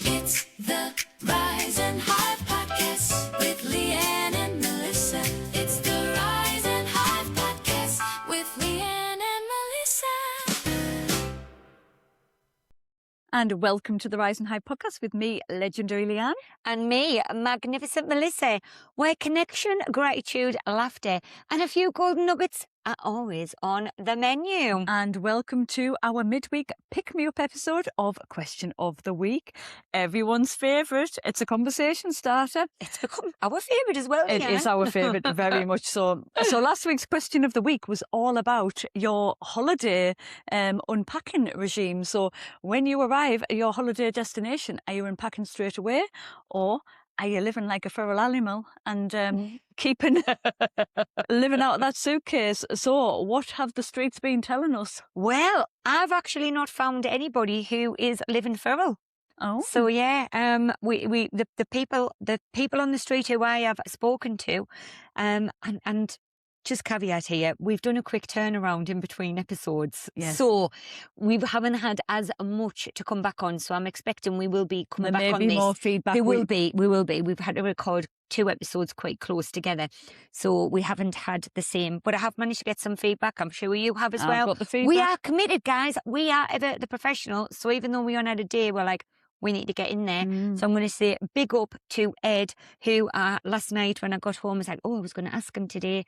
It's the Rise and Hive podcast with Liane and Melissa. It's the Rise and Hive podcast with Liane and Melissa. And welcome to the Rise and Hive podcast with me, legendary Liane. And me, magnificent Melissa, where connection, gratitude, laughter, and a few golden nuggets are always on the menu. And welcome to our midweek pick-me-up episode of Question of the Week. Everyone's favourite. It's a conversation starter. It's become our favourite as well. It is our favourite, very much so. So last week's Question of the Week was all about your holiday unpacking regime. So when you arrive at your holiday destination, are you unpacking straight away, or are you living like a feral animal and living out of that suitcase? So what have the streets been telling us? Well, I've actually not found anybody who is living feral. Oh, So yeah, the people on the street who I have spoken to, and just caveat here, we've done a quick turnaround in between episodes. Yes. So we haven't had as much to come back on. So I'm expecting we will be coming there back may on be this. more feedback. We will be. We've had to record 2 episodes quite close together. So we haven't had the same, but I have managed to get some feedback. I'm sure you have as I've well. got the feedback. We are committed, guys. We are ever the professional. So even though we aren't had a day, we're like, we need to get in there. So I'm going to say big up to Ed, who last night when I got home was like, oh, I was going to ask him today.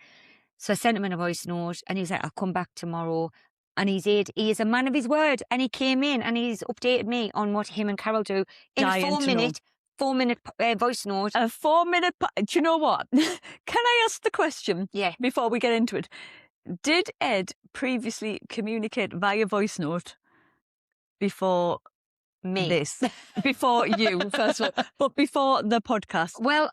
So I sent him in a voice note and he's like, I'll come back tomorrow. And he is a man of his word. And he came in and he's updated me on what him and Carol do in a 4-minute voice note. A 4-minute... Do you know what? Can I ask the question Yeah. before we get into it? Did Ed previously communicate via voice note before Me. this? Before you, first of all, but before the podcast? Well,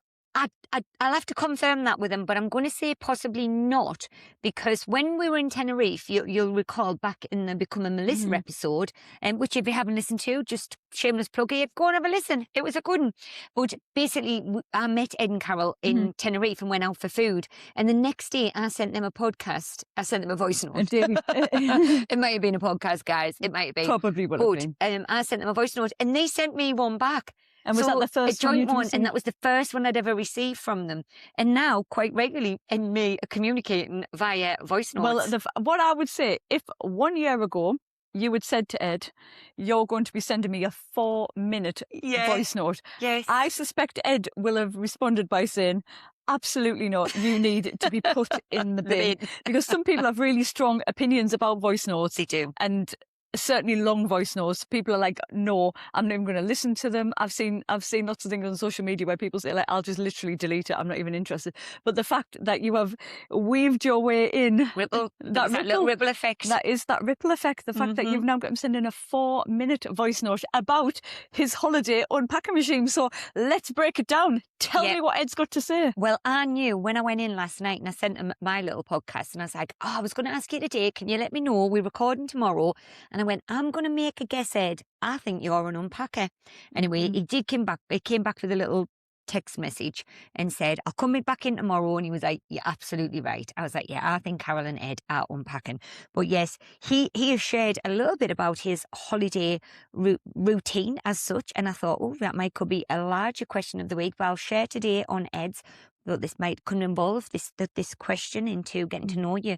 I'll have to confirm that with him, but I'm going to say possibly not, because when we were in Tenerife, you'll recall back in the Become a Melissa episode, which if you haven't listened to, just shameless plug here, go and have a listen. It was a good one. But basically, I met Ed and Carol in Tenerife and went out for food. And the next day, I sent them a podcast. I sent them a voice note. It might have been a podcast, guys. It might have been. Probably would have been. I sent them a voice note, and they sent me one back. And was that the first a joint one? one, and that was the first one I'd ever received from them. And now, quite regularly, and me communicating via voice notes. Well, what I would say, if 1 year ago you had said to Ed, you're going to be sending me a 4-minute voice note, yes. I suspect Ed will have responded by saying, absolutely not. You need to be put in the bin. Because some people have really strong opinions about voice notes. They do. And certainly long voice notes. People are like, no, I'm not even going to listen to them. I've seen lots of things on social media where people say, like, I'll just literally delete it. I'm not even interested. But the fact that you have weaved your way in, Ripple. that little ripple effect. that is that ripple effect. The fact that you've now got him sending a 4-minute voice note about his holiday unpacking regime. So let's break it down. Tell me what Ed's got to say. Well, I knew when I went in last night and I sent him my little podcast and I was like, I was going to ask you today, can you let me know? We're recording tomorrow. And I went, I'm going to make a guess, Ed. I think you're an unpacker. Anyway, he came back with a little text message and said, I'll come back in tomorrow. And he was like, you're absolutely right. I was like, yeah, I think Carol and Ed are unpacking. But yes, he has shared a little bit about his holiday routine as such. And I thought, oh, could be a larger question of the week. But I'll share today on Ed's. Well, this could involve this question into getting to know your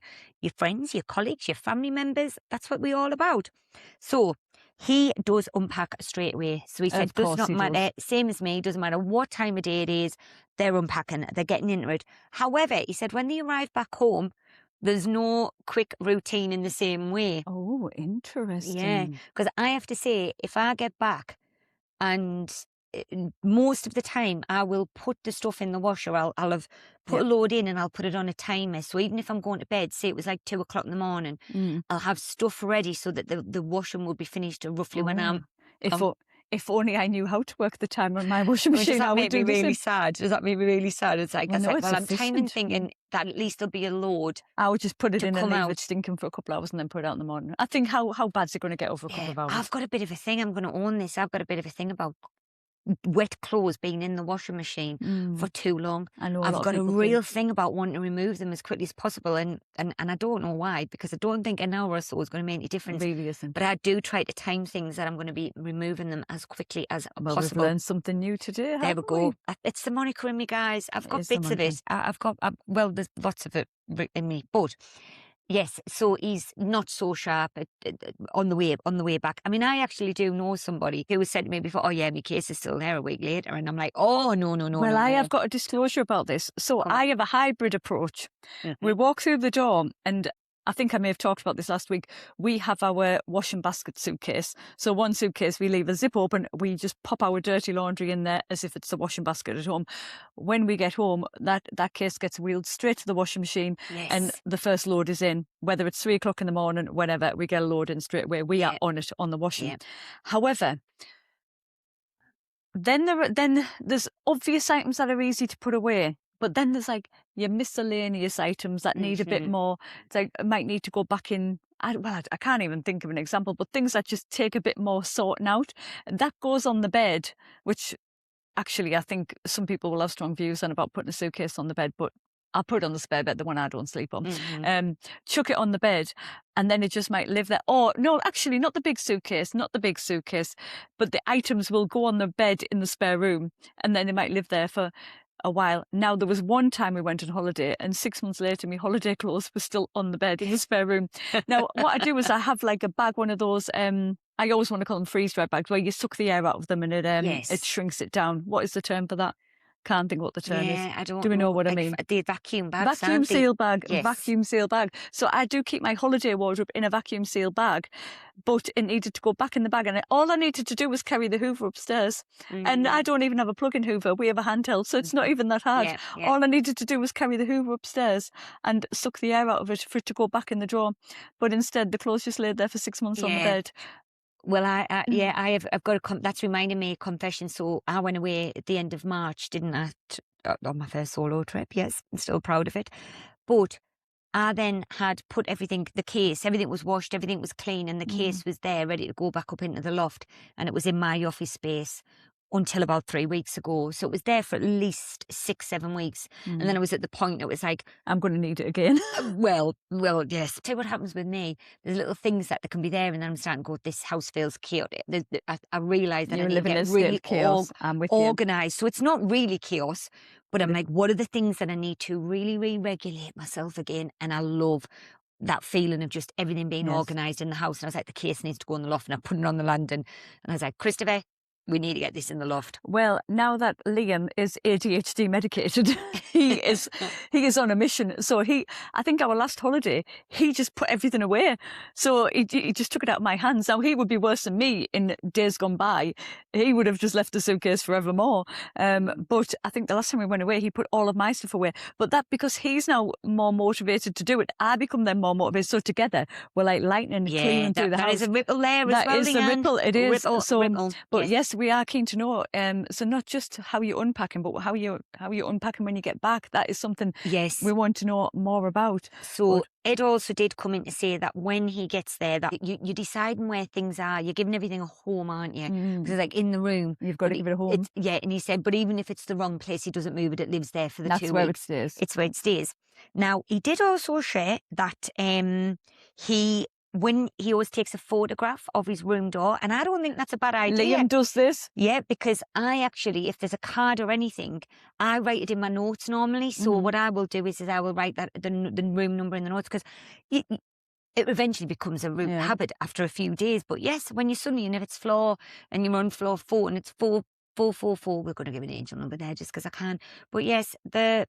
friends, your colleagues, your family members. That's what we're all about. So he does unpack straight away. So he said, does not matter, same as me, doesn't matter what time of day it is, they're unpacking, they're getting into it. However, he said when they arrive back home, there's no quick routine in the same way. Oh, interesting. Yeah, because I have to say, if I get back and most of the time I will put the stuff in the washer. I'll have put a load in and I'll put it on a timer. So even if I'm going to bed, say it was like 2 o'clock in the morning, I'll have stuff ready so that the washing will be finished roughly when I'm... If only I knew how to work the timer on my washing machine. Does that make me really sad? Does that make me really sad? It's like, I'm timing thinking that at least there'll be a load. I would just put it in and leave it stinking for a couple of hours and then put it out in the morning. I think how bad's it going to get over a couple of hours? I've got a bit of a thing. I'm going to own this. I've got a bit of a thing about wet clothes being in the washing machine for too long. I know a I've lot of got a people do. real thing about wanting to remove them as quickly as possible, and I don't know why, because I don't think an hour or so is going to make any It difference. really isn't. But I do try to time things that I'm going to be removing them as quickly as Well, possible. we've learned something new today, There we haven't go. It's the moniker in me, guys. I've It got is the bits of it. I've got, well, there's lots of it in me. But yes, so he's not so sharp on the way back. I mean, I actually do know somebody who has said to me before, "Oh yeah, my case is still there a week later," and I'm like, "Oh no, no, no." Well, no, I no. have got a disclosure about this. So Come on. I have a hybrid approach. Mhm. We walk through the door, and I think I may have talked about this last week. We have our washing basket suitcase. So one suitcase, we leave a zip open. We just pop our dirty laundry in there as if it's the washing basket at home. When we get home, that case gets wheeled straight to the washing machine, and Yes. the first load is in. Whether it's 3 o'clock in the morning, whenever, we get a load in straight away. We are Yeah. on it, on the washing. Yeah. However, then there's obvious items that are easy to put away, but then there's like your miscellaneous items that need a bit Mhm. more. It's like it might need to go back in. I can't even think of an example, but things that just take a bit more sorting out. That goes on the bed, which actually I think some people will have strong views on about putting a suitcase on the bed, but I'll put it on the spare bed, the one I don't sleep on. Mhm. Chuck it on the bed, and then it just might live there. Or no, actually, not the big suitcase, but the items will go on the bed in the spare room, and then they might live there for a while. Now, there was one time we went on holiday, and 6 months later, my holiday clothes were still on the bed in the spare room. Now, what I do is I have like a bag, one of those. I always want to call them freeze-dried bags, where you suck the air out of them and it Yes. shrinks it down. What is the term for that? Can't think what the term is. Yeah, I don't Do we know know. what I Like mean? the vacuum bags, Vacuum aren't they? seal bag, Yes. vacuum seal bag. So I do keep my holiday wardrobe in a vacuum seal bag, but it needed to go back in the bag, and all I needed to do was carry the Hoover upstairs. And I don't even have a plug-in Hoover. We have a handheld, so it's not even that hard. Yeah, yeah. All I needed to do was carry the Hoover upstairs and suck the air out of it for it to go back in the drawer. But instead, the clothes just laid there for 6 months on the Yeah. bed. Well, I've got that's reminding me of confession. So I went away at the end of March, didn't I? On my first solo trip. Yes, I'm still proud of it. But I then had put everything, the case, everything was washed, everything was clean, and the case was there ready to go back up into the loft, and it was in my office space until about 3 weeks ago. So it was there for at least 6-7 weeks. And then I was at the point it was like, I'm going to need it again. well, yes. Tell you what happens with me. There's little things that can be there, and then I'm starting to go, this house feels chaotic. I realise that You're I need living to in get a state really of chaos. I'm with you. organised. So it's not really chaos, but I'm like, what are the things that I need to really re-regulate myself again? And I love that feeling of just everything being Yes. organised in the house. And I was like, the case needs to go in the loft, and I put it on the landing. And I was like, Christopher, we need to get this in the loft. Well, now that Liam is ADHD medicated, he is on a mission. So I think our last holiday, he just put everything away. So he just took it out of my hands. Now he would be worse than me in days gone by. He would have just left the suitcase forevermore. But I think the last time we went away, he put all of my stuff away. But that because he's now more motivated to do it, I become then more motivated. So together we're like lightning cleaning through the that house. is a ripple there That as well. is a Liane. ripple. It is. Ripple. But yes, we are keen to know. So not just how you're unpacking, but how you're unpacking when you get back. That is something Yes. we want to know more about. So Ed also did come in to say that when he gets there, that you're deciding where things are. You're giving everything a home, aren't you? Because like in the room, You've got to give it a home. Yeah, and he said, but even if it's the wrong place, he doesn't move it. It lives there for the 2 weeks. That's where it stays. It's where it stays. Now, he did also share that when he always takes a photograph of his room door, and I don't think that's a bad idea. Liam does this. Yeah, because I actually, if there's a card or anything, I write it in my notes normally. So what I will do is I will write that the room number in the notes, because it eventually becomes a room habit after a few days. But yes, when you're suddenly, and if it's floor and you're on floor 4 and it's 444, we're going to give an angel number there just because I can. But yes, the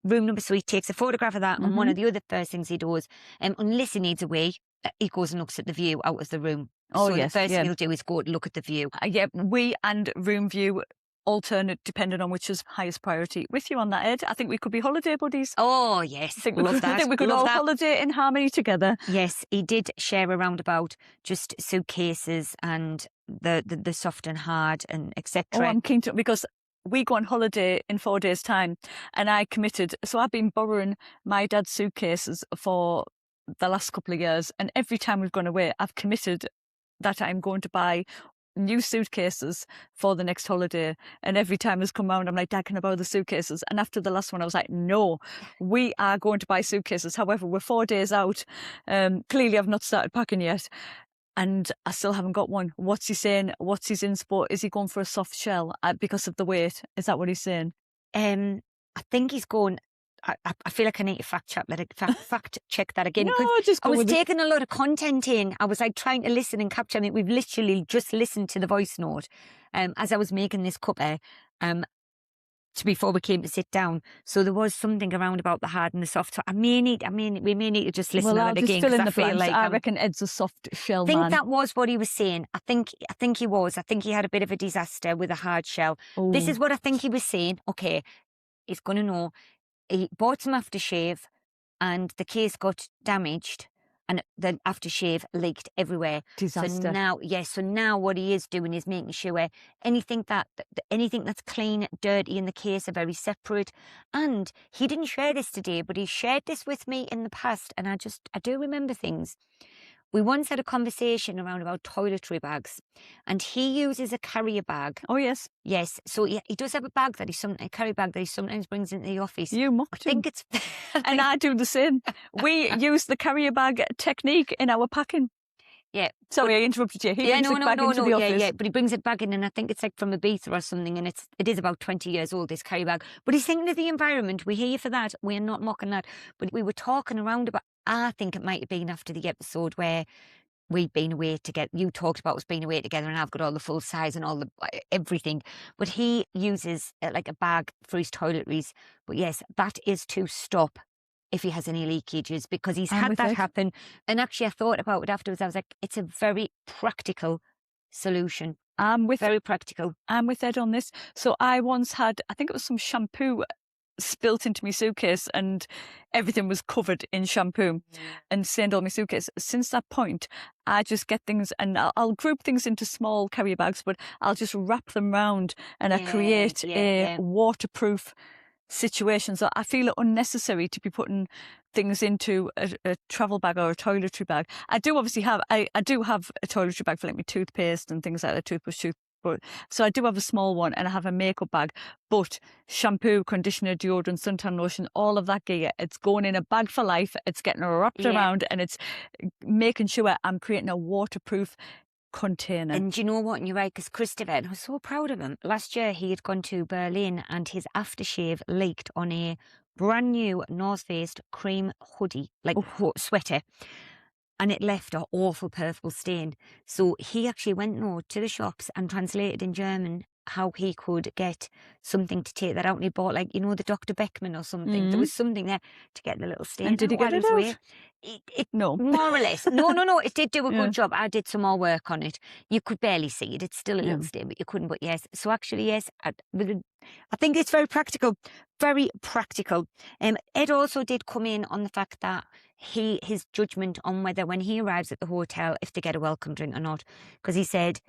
room number. So he takes a photograph of that, and one of the other first things he does, unless he needs a wee, he goes and looks at the view out of the room. Oh, so yes, the first yeah. thing he'll do is go and look at the view. Yeah, we and room view alternate depending on which is highest priority. With you on that, Ed. I think we could be holiday buddies. Oh yes, I think we love could, that. I think we could Love all that. holiday in harmony together. Yes, he did share around about just suitcases and the soft and hard and etc. Oh, I'm keen to, because we go on holiday in 4 days' time, and I committed. So I've been borrowing my dad's suitcases for the last couple of years, and every time we've gone away, I've committed that I'm going to buy new suitcases for the next holiday. And every time it's come round, I'm like, Dad, can I borrow the suitcases? And after the last one, I was like, no, we are going to buy suitcases. However, we're 4 days out. Clearly, I've not started packing yet. And I still haven't got one. What's he saying? What's his inspo? Is he going for a soft shell because of the weight? Is that what he's saying? I think he's going. I feel like I need to fact check that again. No, 'cause just I go was with it. taking a lot of content in. I was like trying to listen and capture. I mean, we've literally just listened to the voice note as I was making this cuppa before we came to sit down. So there was something around about the hard and the soft. So we may need to just listen Well, to I'll it just again. fill 'Cause in the I feel blanks. like I reckon Ed's a soft shell I think man. that was what he was saying. I think he was. I think he had a bit of a disaster with a hard shell. This Ooh. is what I think he was saying. Okay, he's going to know. He bought some aftershave and the case got damaged and the aftershave leaked everywhere. Disaster. So now what he is doing is making sure anything that's clean, dirty in the case are very separate. And he didn't share this today, but he shared this with me in the past, and I do remember things. We once had a conversation around about toiletry bags, and he uses a carrier bag. Oh, yes. Yes, so he does have a carry bag that he sometimes brings into the office. You mocked I him. think it's And I do the same. We use the carrier bag technique in our packing. yeah. Sorry, I interrupted you. He brings it back into the office. Yeah, but he brings it back in, and I think it's like from Ibiza or something, and it is about 20 years old, this carry bag. But he's thinking of the environment. We hear you for that. We're not mocking that. But we were talking around about, I think it might have been after the episode where we'd been away together. You talked about us being away together, and I've got all the full size and all the everything. But he uses like a bag for his toiletries. But yes, that is to stop if he has any leakages, because he's had that happen. And actually, I thought about it afterwards. I was like, it's a very practical solution. Very practical. I'm with Ed on this. So I once had, I think it was some shampoo spilt into my suitcase and everything was covered in shampoo and stained all my suitcase. Since that point, I just get things and I'll group things into small carrier bags, but I'll just wrap them round and I create a waterproof situation. So I feel it unnecessary to be putting things into a travel bag or a toiletry bag. I do obviously have, I do have a toiletry bag for like my toothpaste and things like that, toothbrush, so I do have a small one and I have a makeup bag, but shampoo, conditioner, deodorant, suntan lotion, all of that gear, it's going in a bag for life. It's getting wrapped around and it's making sure I'm creating a waterproof container. And you know what? And you're right, because Christopher, I was so proud of him. Last year he had gone to Berlin and his aftershave leaked on a brand new North Face cream hoodie, like sweater. And it left an awful purple stain. So he actually went to the shops and translated in German how he could get something to take that out. And he bought, like, the Dr. Beckman or something. There was something there to get the little stain. And did he get it out? No. More or less. No. It did do a good job. I did some more work on it. You could barely see it. It's still a little stain, but you couldn't. But yes. So actually, yes, I think it's very practical. Very practical. Ed also did come in on the fact that his judgment on whether when he arrives at the hotel, if they get a welcome drink or not, because he said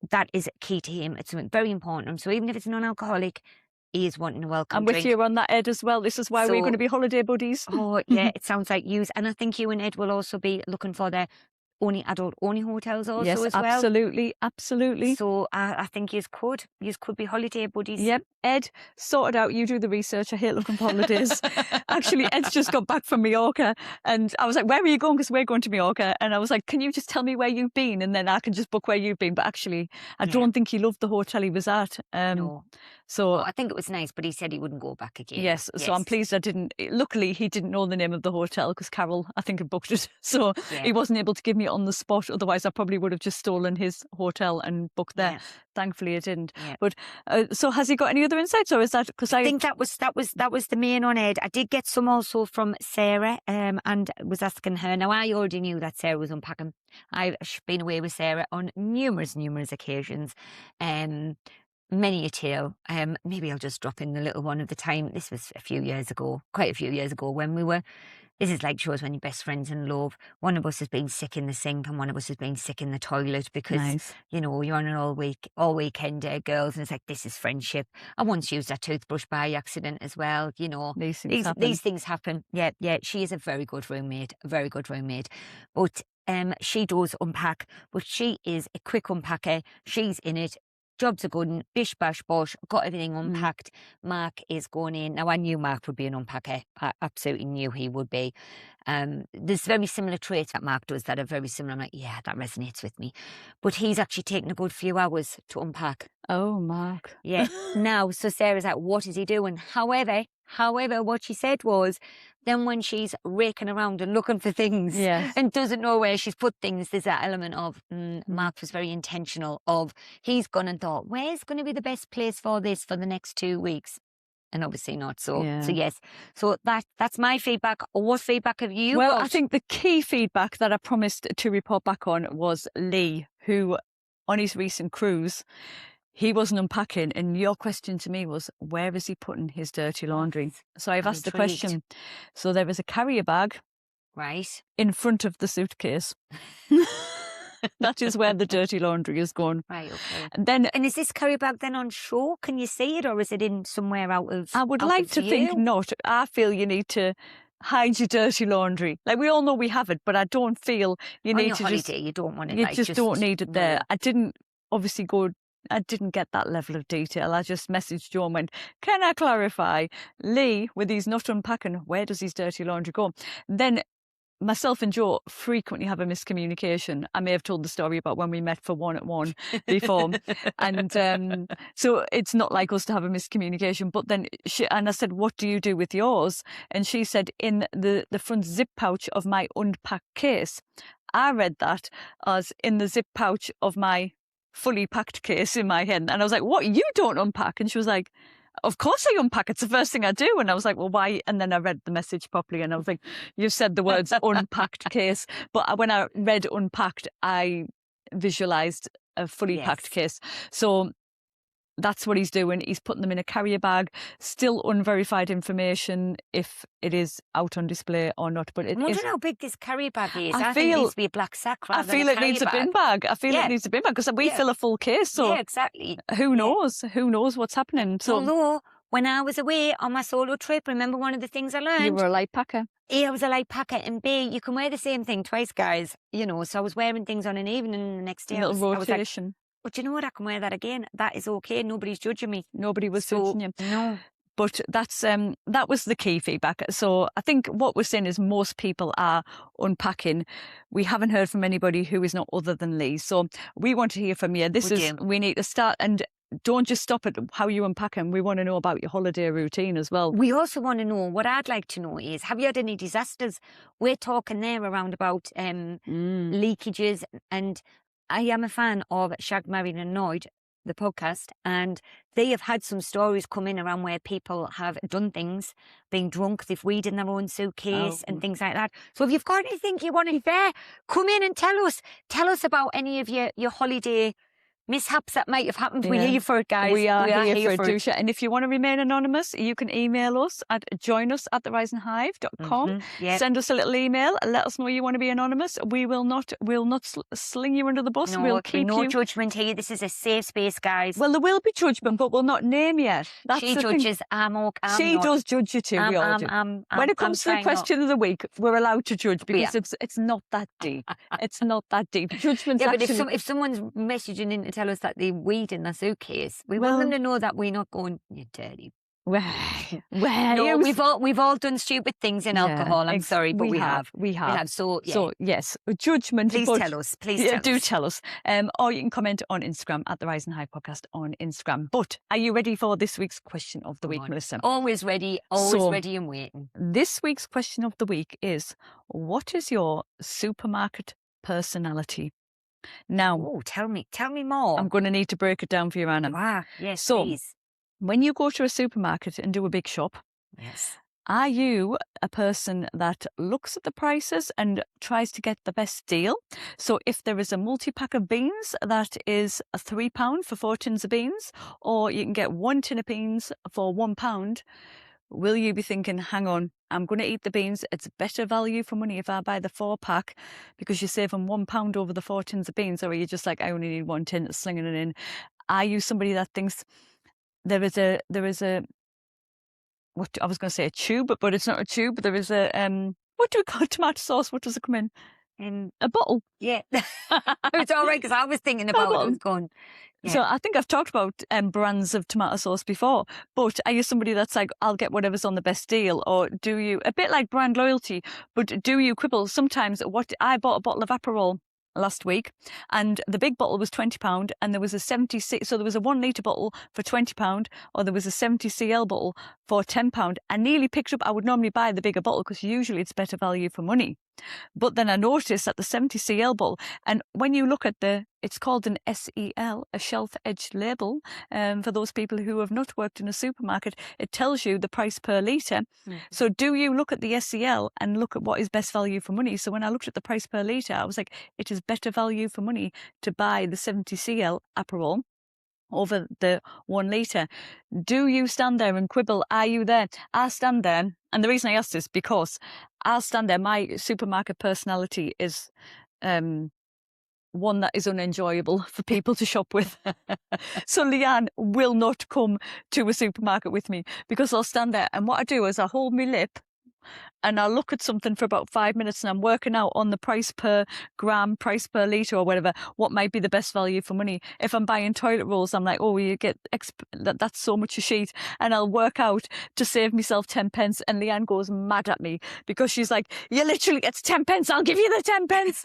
that is key to him. It's something very important. So even if it's non-alcoholic, he is wanting a welcome drink. I'm with you on that, Ed, as well. This is why we're going to be holiday buddies. Oh, yeah, it sounds like you. And I think you and Ed will also be looking for their adult-only hotels also as well. Yes, absolutely. So I think you could be holiday buddies. Yep. Ed, sort it out. You do the research. I hate looking for holidays. Actually, Ed's just got back from Mallorca and I was like, where are you going? Because we're going to Mallorca. And I was like, can you just tell me where you've been? And then I can just book where you've been. But actually, I don't think he loved the hotel he was at. No. So I think it was nice, but he said he wouldn't go back again. Yes. So I'm pleased I didn't. Luckily, he didn't know the name of the hotel because Carol, I think, had booked it. So he wasn't able to give me on the spot. Otherwise, I probably would have just stolen his hotel and booked there. Yeah. Thankfully, I didn't. Yeah. But so has he got any other insights, or is that because I think that was the main on Ed. I did get some also from Sarah, and was asking her. Now I already knew that Sarah was unpacking. I've been away with Sarah on numerous occasions. Many a tale. Maybe I'll just drop in the little one at the time. This was quite a few years ago when we were. This is like shows when you're best friends in love. One of us has been sick in the sink and one of us has been sick in the toilet because, you're on an all weekend girls, and it's like, this is friendship. I once used that toothbrush by accident as well, These things happen. Yeah, she is a very good roommate, But she does unpack, but she is a quick unpacker. She's in it. Jobs are good, bish, bash, bosh, got everything unpacked. Mark is going in. Now, I knew Mark would be an unpacker. I absolutely knew he would be. There's very similar traits that Mark does that are very similar. I'm like, yeah, that resonates with me. But he's actually taken a good few hours to unpack. Oh, Mark. Yeah. Now, so Sarah's like, what is he doing? However, what she said was, then when she's raking around and looking for things Yes. and doesn't know where she's put things, there's that element of Mark was very intentional of he's gone and thought, where's going to be the best place for this for the next 2 weeks? And obviously not. So yes. So that's my feedback. What feedback have you Well, got? I think the key feedback that I promised to report back on was Lee, who on his recent cruise, he wasn't unpacking, and your question to me was, where is he putting his dirty laundry? So I've I'm asked the intrigued. question. So there was a carrier bag Right. in front of the suitcase. That is where the dirty laundry is going. Right, okay. And then And is this carrier bag then on shore? Can you see it, or is it in somewhere out of I would out like of to think view? not. I feel you need to hide your dirty laundry. Like, we all know we have it, but I don't feel you On need your to holiday, just, you don't want it. you like, just don't need it there. no. I didn't obviously go, I didn't get that level of detail. I just messaged Joe and went, can I clarify, Lee, with his not unpacking, where does his dirty laundry go? Then myself and Joe frequently have a miscommunication. I may have told the story about when we met for 1-at-1 before. And so it's not like us to have a miscommunication. But then I said, what do you do with yours? And she said, in the front zip pouch of my unpacked case. I read that as in the zip pouch of my fully packed case in my head. And I was like, what, you don't unpack? And she was like, of course I unpack. It's the first thing I do. And I was like, well, why? And then I read the message properly and I was like, you've said the words unpacked case. But when I read unpacked, I visualized a fully packed case. So that's what he's doing. He's putting them in a carrier bag. Still unverified information if it is out on display or not. But I wonder how big this carrier bag is. I think it feel- needs to be a black sack rather I feel than it needs a carrier bin bag. I feel Yeah. it needs a bin bag because we Yeah. fill a full case. So Yeah, exactly. who knows? Who knows what's happening? So Although, when I was away on my solo trip, remember one of the things I learned? you were a light packer. A, I was a light packer, and B, you can wear the same thing twice, guys. You know, so I was wearing things on an evening and the next day Little I was like, rotation. but you know what? I can wear that again. That is okay. Nobody's judging me. Nobody was So, judging you. no. But that's that was the key feedback. So I think what we're saying is most people are unpacking. We haven't heard from anybody who is not other than Lee. So we want to hear from you. We need to start, and don't just stop at how you unpack them. We want to know about your holiday routine as well. We also want to know, what I'd like to know is, have you had any disasters? We're talking there around about leakages, and I am a fan of Shag, Married and Annoyed, the podcast, and they have had some stories come in around where people have done things, been drunk, they've weed in their own suitcase and things like that. So if you've got anything you want to share, come in and tell us. Tell us about any of your holiday mishaps that might have happened. We're here for it, guys. We are here for it, Dusha. And if you want to remain anonymous, you can email us at joinus@theriseandhive.com. Yeah. Send us a little email. Let us know you want to be anonymous. We'll not sling you under the bus. No, We'll keep no you. judgment here. This is a safe space, guys. Well, there will be judgment, but we'll not name you. That's She the thing. judges. I'm okay. She does judge you too. We all do. When it comes to the question of the week, we're allowed to judge because it's not that deep. It's not that deep. Judgment's Yeah, but actually... if someone's messaging in to tell us that they weed in their suitcase, we want them to know that we're not going, you're dirty. Well, No, we've all done stupid things in alcohol. I'm sorry, but we have. We have. So, yeah. So yes, judgment. Please but- tell us. Please Yeah, tell do us. tell us. Or you can comment on Instagram at the Rise and Hive podcast on Instagram. But are you ready for this week's question of the week, Melissa? Always ready. Always ready and waiting. This week's question of the week is: what is your supermarket personality? Now, Oh, tell me more. I'm going to need to break it down for you, Anna. Wow. Yes, So, please. when you go to a supermarket and do a big shop, Yes. are you a person that looks at the prices and tries to get the best deal? So if there is a multi-pack of beans that is £3 for 4 tins of beans, or you can get 1 tin of beans for £1, will you be thinking, hang on, I'm going to eat the beans. It's better value for money if I buy the 4-pack because you're saving £1 over the 4 tins of beans? Or are you just like, I only need 1 tin, slinging it in? Are you somebody that thinks there is a what I was going to say a tube, but it's not a tube. There is a what do we call tomato sauce? What does it come in? A bottle. Yeah. It's all right because I was thinking about it. I was going, yeah. So I think I've talked about brands of tomato sauce before, but are you somebody that's like, I'll get whatever's on the best deal? Or do you, a bit like brand loyalty, but do you quibble? Sometimes I bought a bottle of Aperol last week and the big bottle was £20 and there was a 76, so there was a 1 litre bottle for £20 or there was a 70cl bottle for £10. I nearly picked up, I would normally buy the bigger bottle because usually it's better value for money. But then I noticed that the 70cl bottle, and when you look at it's called an SEL, a shelf-edged label. For those people who have not worked in a supermarket, it tells you the price per litre. So do you look at the SEL and look at what is best value for money? So when I looked at the price per litre, I was like, it is better value for money to buy the 70cl Aperol over the 1 litre. Do you stand there and quibble? Are you there? I stand there. And the reason I ask this, because I'll stand there. My supermarket personality is one that is unenjoyable for people to shop with. So Liane will not come to a supermarket with me because I'll stand there. And what I do is I hold my lip and I'll look at something for about 5 minutes and I'm working out on the price per gram, price per litre or whatever, what might be the best value for money. If I'm buying toilet rolls, I'm like, oh, you get that's so much a sheet. And I'll work out to save myself 10 pence. And Liane goes mad at me because she's like, you literally, it's 10 pence, I'll give you the 10 pence.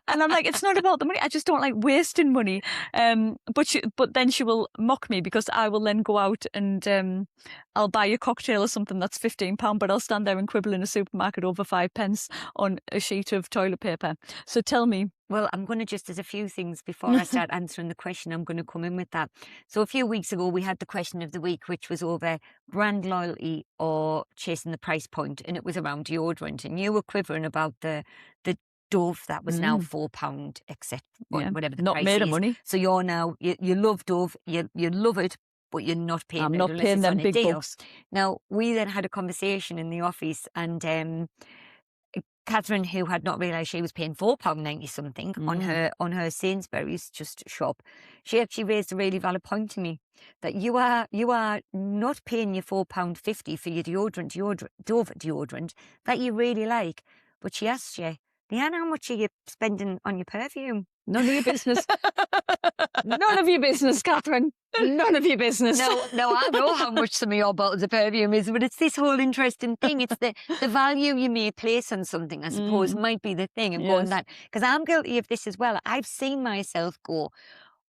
And I'm like, it's not about the money. I just don't like wasting money. But then she will mock me because I will then go out and I'll buy a cocktail or something that's £15, but I'll stand there and quibble in a supermarket over 5 pence on a sheet of toilet paper. So tell me. Well, I'm going to just, there's a few things before I start answering the question, I'm going to come in with that. So a few weeks ago, we had the question of the week, which was over brand loyalty or chasing the price point, and it was around deodorant. And you were quivering about the Dove that was now £4, except whatever the not price made is. of money. So you're now, you love Dove, you love it, but you're not paying I'm it not unless paying it's them on a big deal. bucks. Now, we then had a conversation in the office, and Catherine, who had not realised she was paying £4.90 something on her Sainsbury's just shop, she actually raised a really valid point to me that you are not paying your £4.50 for your Dove deodorant that you really like, but she asked you, Liane, how much are you spending on your perfume? None of your business. None of your business, Catherine. None of your business. No, I know how much some of your bottles of perfume is, but it's this whole interesting thing. It's the value you may place on something, I suppose, might be the thing. And going that, because I'm guilty of this as well. I've seen myself go,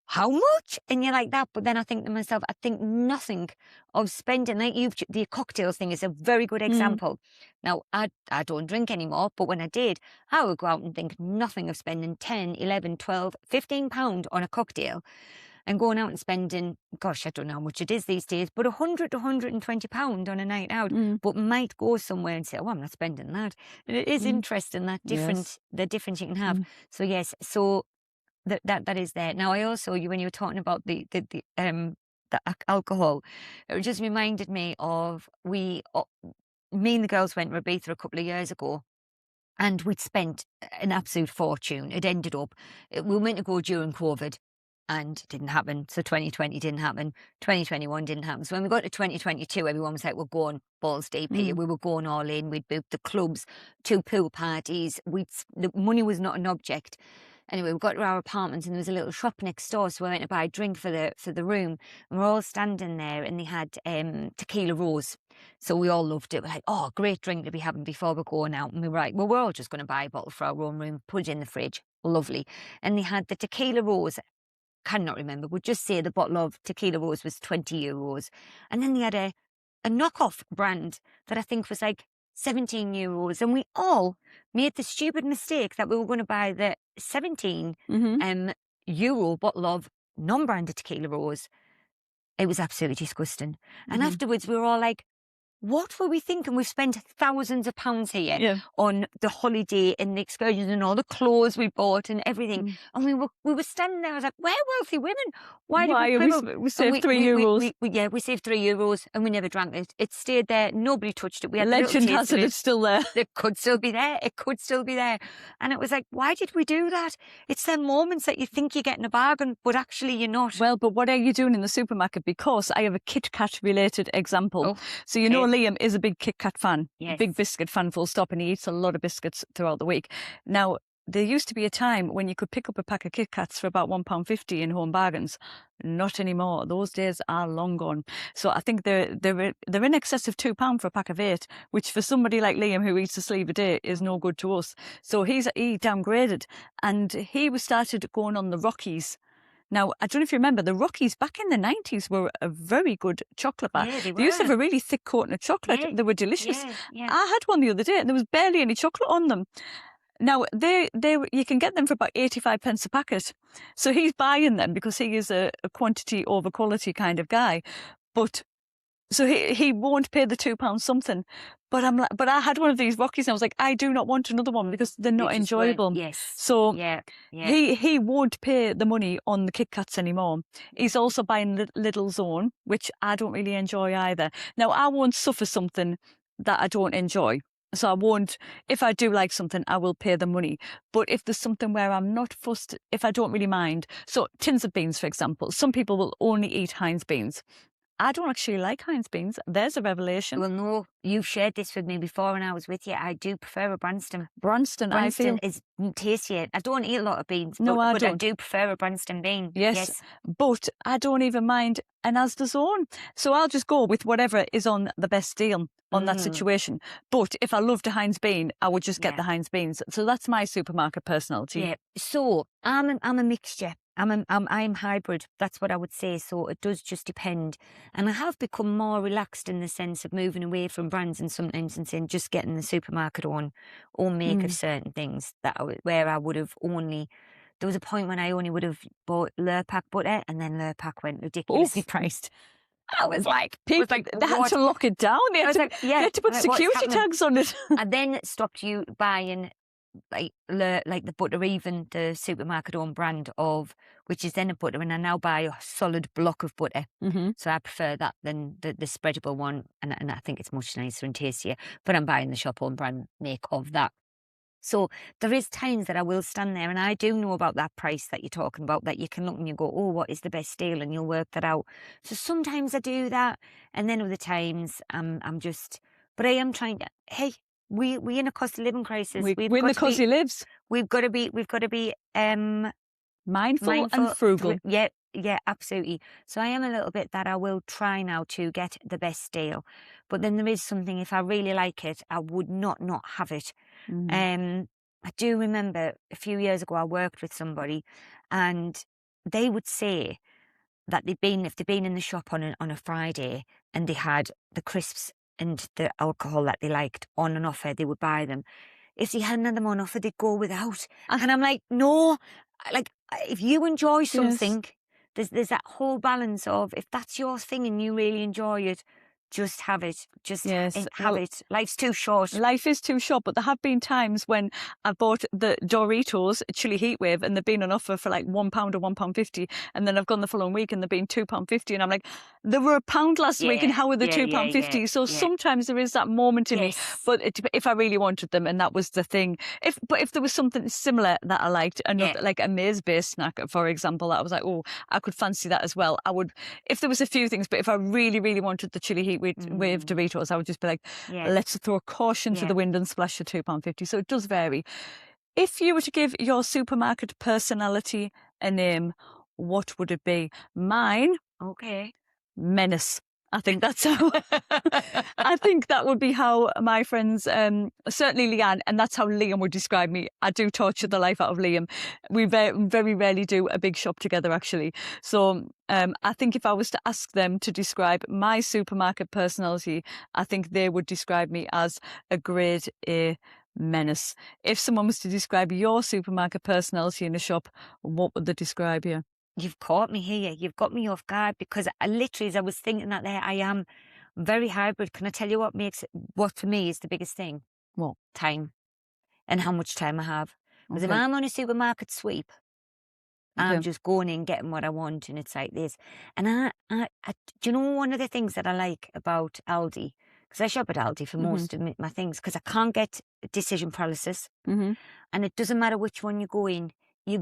how much? And you're like that. But then I think to myself, I think nothing of spending. Like the cocktails thing is a very good example. Now, I don't drink anymore, but when I did, I would go out and think nothing of spending 10, 11, 12, £15 on a cocktail and going out and spending, gosh, I don't know how much it is these days, but £100 to £120 on a night out, but might go somewhere and say, oh, I'm not spending that. And it is interesting, the difference you can have. So yes, so that is there. Now, I also, when you were talking about the alcohol, it just reminded me of me and the girls went to Ibiza a couple of years ago, and we'd spent an absolute fortune. It ended up, we were meant to go during COVID, and it didn't happen. So 2020 didn't happen. 2021 didn't happen. So when we got to 2022, everyone was like, we're going balls deep here. We were going all in. We'd booked the clubs, 2 pool parties. The money was not an object. Anyway, we got to our apartments and there was a little shop next door, so we went to buy a drink for the room, and we're all standing there, and they had tequila rose. So we all loved it. We're like, oh, great drink to be having before we're going out. And we were like, well, we're all just going to buy a bottle for our own room, put it in the fridge. Lovely. And they had the tequila rose, cannot remember, would just say the bottle of tequila rose was €20. And then they had a knockoff brand that I think was like €17, and we all made the stupid mistake that we were going to buy the 17 euro bottle of non-branded tequila rose. It was absolutely disgusting. And afterwards we were all like, what were we thinking? We've spent thousands of pounds here on the holiday and the excursions and all the clothes we bought and everything. And we were standing there. I was like, we're wealthy women. Why did we saved €3? We saved €3 and we never drank it. It stayed there. Nobody touched it. We had Legend has it, it's still there. It could still be there. It could still be there. And it was like, why did we do that? It's them moments that you think you're getting a bargain, but actually you're not. Well, but what are you doing in the supermarket? Because I have a Kit Kat related example. So you know Liam is a big Kit Kat fan, big biscuit fan full stop, and he eats a lot of biscuits throughout the week. Now, there used to be a time when you could pick up a pack of Kit Kats for about £1.50 in Home Bargains. Not anymore. Those days are long gone. So I think they're in excess of £2 for a pack of 8, which for somebody like Liam who eats a sleeve a day is no good to us. So he downgraded, and he was started going on the Rockies. Now, I don't know if you remember, the Rockies back in the 90s were a very good chocolate bar. Yeah, they They used to have were. a really thick coating of chocolate. Yeah, They were delicious. yeah. I had one the other day and there was barely any chocolate on them. Now, you can get them for about 85 pence a packet. So he's buying them because he is a quantity over quality kind of guy. But so he won't pay the £2 something. But I had one of these Rockies and I was like, I do not want another one because they're not They just weren't- enjoyable. Yes. So Yeah. he won't pay the money on the Kit Kats anymore. He's also buying Little Zone, which I don't really enjoy either. Now, I won't suffer something that I don't enjoy. So I won't, if I do like something, I will pay the money. But if there's something where I'm not fussed, if I don't really mind. So tins of beans, for example, some people will only eat Heinz beans. I don't actually like Heinz beans. There's a revelation. Well, no, you've shared this with me before when I was with you. I do prefer a Branston. Branston, I feel. Branston is tastier. I don't eat a lot of beans, No, I but I don't. do prefer a Branston bean. Yes, but I don't even mind an Asda Zone. So I'll just go with whatever is on the best deal on that situation. But if I loved a Heinz bean, I would just get the Heinz beans. So that's my supermarket personality. Yeah. So I'm a mixture. I'm hybrid. That's what I would say. So it does just depend. And I have become more relaxed in the sense of moving away from brands in some instances and just getting the supermarket own make of certain things where I would have only. There was a point when I only would have bought Lurpak butter, and then Lurpak went ridiculously priced. I was like, People, they had to lock it down. They had to put security tags on it. I then stopped you buying like the butter, even the supermarket own brand of, which is then a butter, and I now buy a solid block of butter. So I prefer that than the spreadable one, and I think it's much nicer and tastier. But I'm buying the shop own brand make of that. So there is times that I will stand there, and I do know about that price that you're talking about, that you can look and you go, oh, what is the best deal? And you'll work that out. So sometimes I do that, and then other times I'm just, but I am trying to, hey, we in a cost of living crisis. We're in the cosy lives. We've got to be mindful and frugal. Yeah, absolutely. So I am a little bit that I will try now to get the best deal. But then there is something, if I really like it, I would not have it. I do remember a few years ago I worked with somebody, and they would say that if they'd been in the shop on a Friday and they had the crisps and the alcohol that they liked on an offer, they would buy them. If they hadn't had them on offer, they'd go without. And I'm like, no, like if you enjoy something, there's that whole balance of, if that's your thing and you really enjoy it, just have it. Just have it. Life's too short. Life is too short, but there have been times when I bought the Doritos Chili Heatwave and they've been on offer for like £1 or £1.50, and then I've gone the following week and they've been £2.50, and I'm like, they were £1 last week, and how are they £2.50? So sometimes there is that moment in me, but if I really wanted them, and that was the thing. If there was something similar that I liked, another like a maize-based snack, for example, that I was like, oh, I could fancy that as well. I would, if there was a few things, but if I really, really wanted the Chili Heatwave Doritos, I would just be like, let's throw caution to the wind and splash the £2.50. So it does vary. If you were to give your supermarket personality a name, what would it be? Mine, menace. I think that's how. I think that would be how my friends, certainly Liane, and that's how Liam would describe me. I do torture the life out of Liam. We very rarely do a big shop together, actually. So I think if I was to ask them to describe my supermarket personality, I think they would describe me as a grade A menace. If someone was to describe your supermarket personality in a shop, what would they describe you? You've caught me here. You've got me off guard, because I literally, as I was thinking that there, I am very hybrid. Can I tell you what for me is the biggest thing? What? Time. And how much time I have. Because if I'm on a supermarket sweep, I'm just going in, getting what I want, and it's like this. And I do you know one of the things that I like about Aldi? Because I shop at Aldi for most of my things, because I can't get decision paralysis. And it doesn't matter which one you go in. You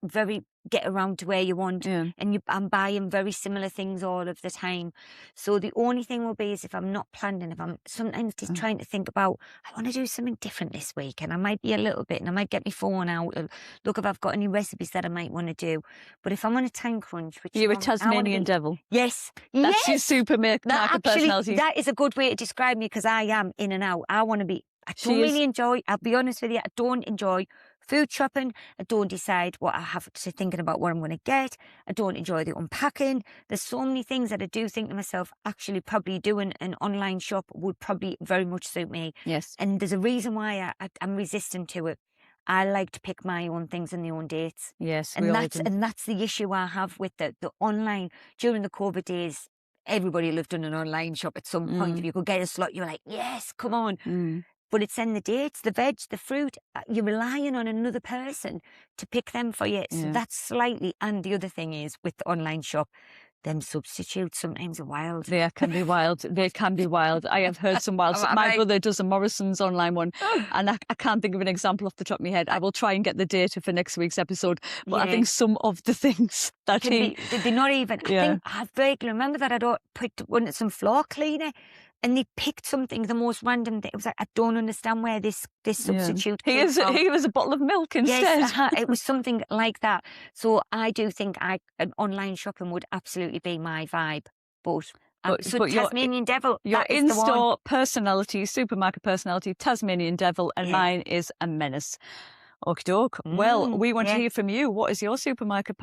very get around to where you want, Yeah. and I'm buying very similar things all of the time. So the only thing will be is if I'm not planning, if I'm sometimes just trying to think about, I want to do something different this week, and I might be a little bit, and I might get my phone out and look if I've got any recipes that I might want to do. But if I'm on a time crunch, which You're a I wanna Tasmanian be- devil. Yes, That's your yes. supermarket personality. That is a good way to describe me, because I am in and out. I want to be. I She don't is- really enjoy. I'll be honest with you. I don't enjoy food shopping. I don't decide what I have to thinking about what I'm going to get. I don't enjoy the unpacking. There's so many things that I do think to myself, actually probably doing an online shop would probably very much suit me. Yes. And there's a reason why I'm resistant to it. I like to pick my own things and the own dates. Yes. And we all that's do. and that's the issue I have with the online during the COVID days. Everybody lived on an online shop at some point. If you could get a slot, you were like, yes, come on. Mm. But it's in the dates, the veg, the fruit. You're relying on another person to pick them for you. So Yeah. that's slightly. And the other thing is with the online shop, them substitutes sometimes are wild. They can be wild. They can be wild. I have heard some wild. Oh, My I- brother does a Morrison's online one, and I can't think of an example off the top of my head. I will try and get the data for next week's episode. But I Yeah. think some of the things that he, They're not even. I Yeah. think I vaguely remember that I picked some floor cleaner, and they picked something the most random. It was like, I don't understand where this substitute. he came is from. he was a bottle of milk instead. Yes, it was something like that. So I do think an online shopping would absolutely be my vibe. But But your- Tasmanian Devil, Your that is the one. in-store personality, supermarket personality, Tasmanian Devil, and Yeah. mine is a menace. Okie doke. Well, we want to yeah. hear from you. What is your supermarket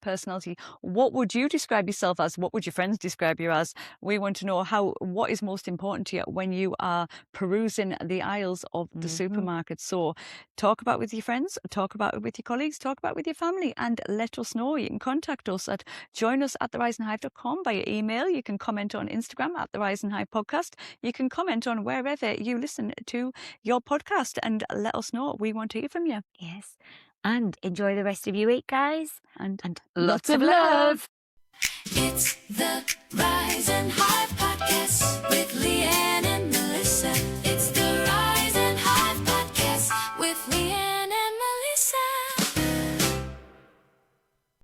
personality? What would you describe yourself as? What would your friends describe you as? We want to know what is most important to you when you are perusing the aisles of the supermarket. So talk about it with your friends, talk about it with your colleagues, talk about it with your family, and let us know. You can contact us at joinus@theriseandhive.com via email. You can comment on Instagram at The Rise and Hive Podcast. You can comment on wherever you listen to your podcast and let us know. We want to hear from you. Yes. And enjoy the rest of your week, guys. And Lots of love. It's the Rise and Hive Podcast with Liane and Melissa.